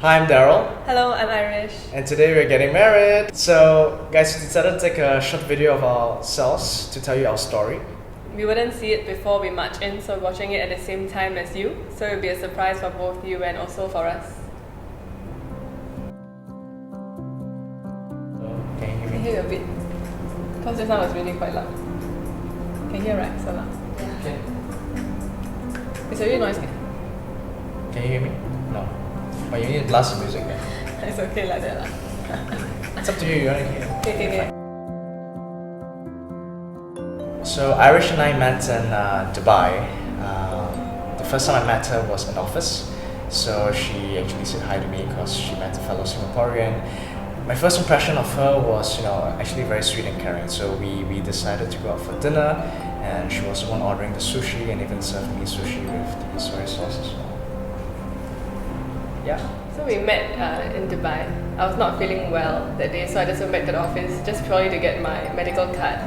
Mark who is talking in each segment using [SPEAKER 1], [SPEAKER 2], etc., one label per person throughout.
[SPEAKER 1] Hi, I'm Daryl,
[SPEAKER 2] Hello, I'm Irish.
[SPEAKER 1] and today we're getting married. So, guys, we decided to take a short video of ourselves to tell you our story.
[SPEAKER 2] We wouldn't see it before we march in, so we're watching it at the same time as you. So it'll be a surprise for both you and also for us.
[SPEAKER 1] Can you hear
[SPEAKER 2] Can
[SPEAKER 1] me?
[SPEAKER 2] hear you a bit. Because just now was really quite loud. Can hear, right? So loud.
[SPEAKER 1] Okay.
[SPEAKER 2] It's a really noisy.
[SPEAKER 1] Can you hear me? No. But you need to blast the music then.
[SPEAKER 2] It's okay like that lah.
[SPEAKER 1] It's up to you, you want to hear.
[SPEAKER 2] Okay.
[SPEAKER 1] So, Irish and I met in Dubai. The first time I met her was in office. So, she actually said hi to me because she met a fellow Singaporean. My first impression of her was, actually very sweet and caring. So, we decided to go out for dinner, and she was the one ordering the sushi and even served me sushi with the soy sauce as well. Yeah.
[SPEAKER 2] So we met in Dubai. I was not feeling well that day, so I just went back to the office just purely to get my medical card.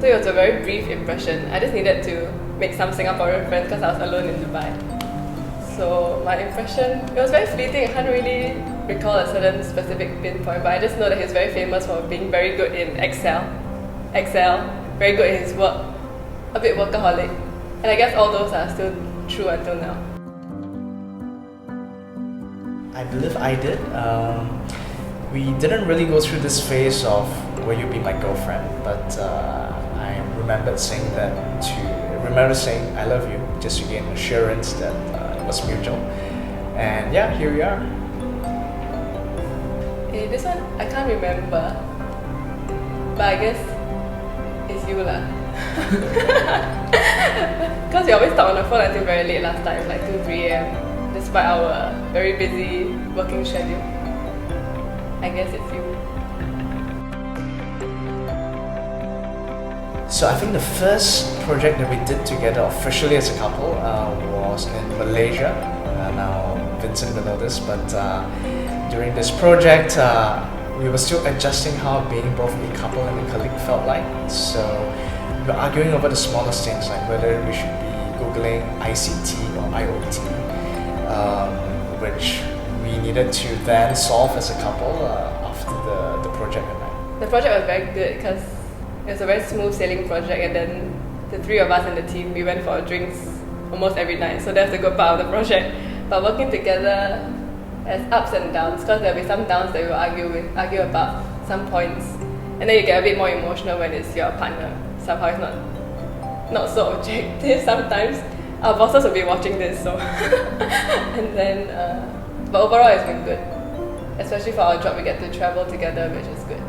[SPEAKER 2] So it was a very brief impression. I just needed to make some Singaporean friends because I was alone in Dubai. So my impression, it was very fleeting. I can't really recall a certain specific pinpoint, but I just know that he's very famous for being very good in Excel, very good in his work, a bit workaholic. And I guess all those are still true until now.
[SPEAKER 1] I believe I did. We didn't really go through this phase of will you be my girlfriend, but I remembered saying I love you just to gain assurance that it was mutual. And yeah, here we are.
[SPEAKER 2] This one I can't remember, but I guess it's you lah. Because we always talk on the phone until very late last time, like 2, 3 a.m. Despite our very busy working schedule. I guess it's you.
[SPEAKER 1] So I think the first project that we did together officially as a couple was in Malaysia. Now Vincent will know this, but during this project we were still adjusting how being both a couple and a colleague felt like. So we were arguing over the smallest things like whether we should be Googling ICT or IoT. Which we needed to then solve as a couple after the project at night.
[SPEAKER 2] The project was very good because it was a very smooth sailing project, and then the 3 of us in the team, we went for drinks almost every night, so that's the good part of the project. But working together has ups and downs, because there'll be some downs that we'll argue about some points, and then you get a bit more emotional when it's your partner. Somehow it's not so objective sometimes. Our bosses will be watching this, so and then, but overall it's been good. Especially for our job, we get to travel together, which is good.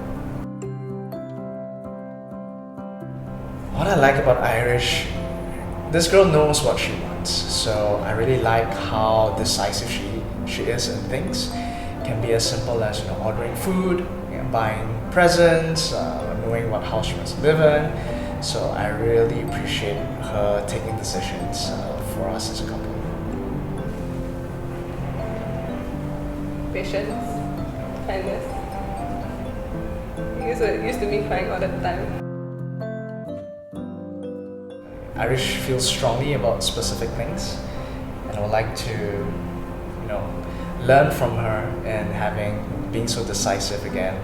[SPEAKER 1] What I like about Irish, this girl knows what she wants. So I really like how decisive she is in things. It can be as simple as ordering food, buying presents, knowing what house she wants to live in. So I really appreciate her taking decisions for us as a couple.
[SPEAKER 2] Patience, kindness. It used to be crying all the time.
[SPEAKER 1] Irish feels strongly about specific things, and I would like to, learn from her and being so decisive again,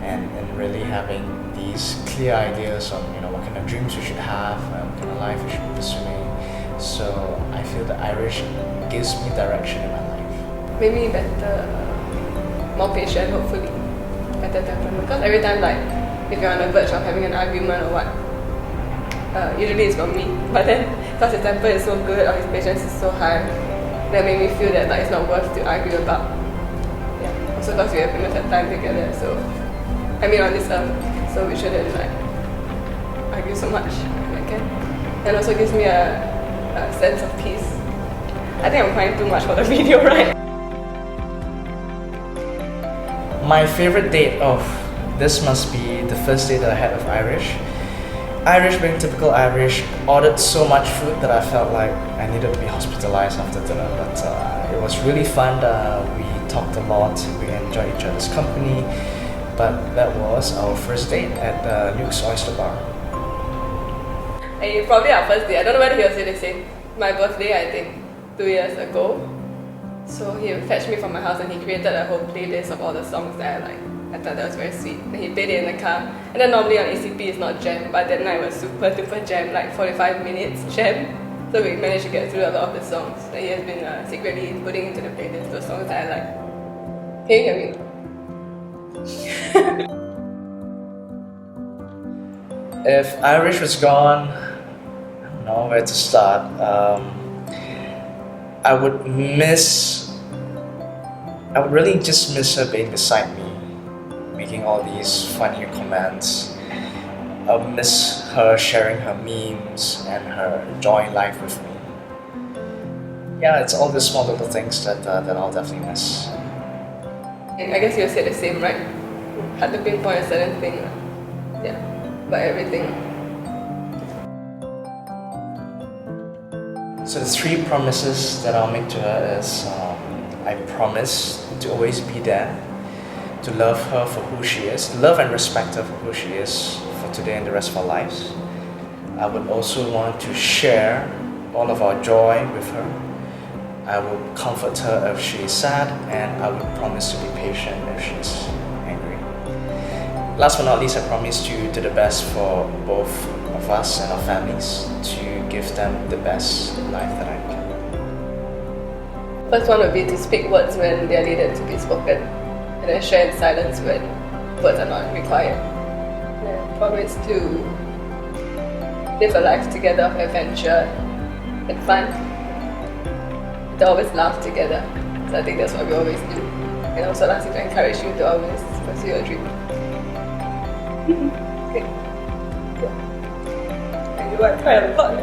[SPEAKER 1] and really having these clear ideas on what kind of dreams we should have, what kind of life we should be pursuing. So I feel that Irish gives me direction in my life.
[SPEAKER 2] Made me better, more patient, hopefully. Better temperament. Because every time, like, if you're on the verge of having an argument or what, usually it's from me. But then, because his temper is so good or his patience is so high, that made me feel that it's not worth to argue about. Yeah. Also because we have limited time together, so on this earth, so we shouldn't argue so much if I can. And also gives me a sense of peace. I think I'm crying too much for the video, right?
[SPEAKER 1] My favorite date of this must be the first date that I had with Irish. Irish, being typical Irish, ordered so much food that I felt like I needed to be hospitalized after dinner. But it was really fun. We talked a lot. We enjoyed each other's company. But that was our first date at Luke's Oyster Bar.
[SPEAKER 2] Probably our first date. I don't know whether he'll say the same. My birthday, I think, 2 years ago. So he fetched me from my house and he created a whole playlist of all the songs that I like. I thought that was very sweet. And he played it in the car. And then normally on ACP it's not jam, but that night was super duper jam, like 45 minutes jam. So we managed to get through a lot of the songs that he has been secretly putting into the playlist, those songs that I like. Can you hear me?
[SPEAKER 1] If Irish was gone, I don't know where to start. I would really just miss her being beside me, making all these funny comments. I would miss her sharing her memes and her enjoying life with me. Yeah, it's all the small little things that I'll definitely miss.
[SPEAKER 2] I guess you said the same, right? Had to pinpoint a certain thing. Yeah, but everything.
[SPEAKER 1] So the 3 promises that I'll make to her is I promise to always be there, to love her for who she is, love and respect her for who she is for today and the rest of our lives. I would also want to share all of our joy with her. I would comfort her if she is sad, and I would promise to be patient if she's angry. Last but not least, I promise to do the best for both of us and our families, to give them the best life that I can.
[SPEAKER 2] First one would be to speak words when they are needed to be spoken, and then share in silence when words are not required. And promise to live a life together of adventure and fun. To always laugh together. So I think that's what we always do. And also lastly, to encourage you to always pursue your dream. Okay. And you are quite a lot.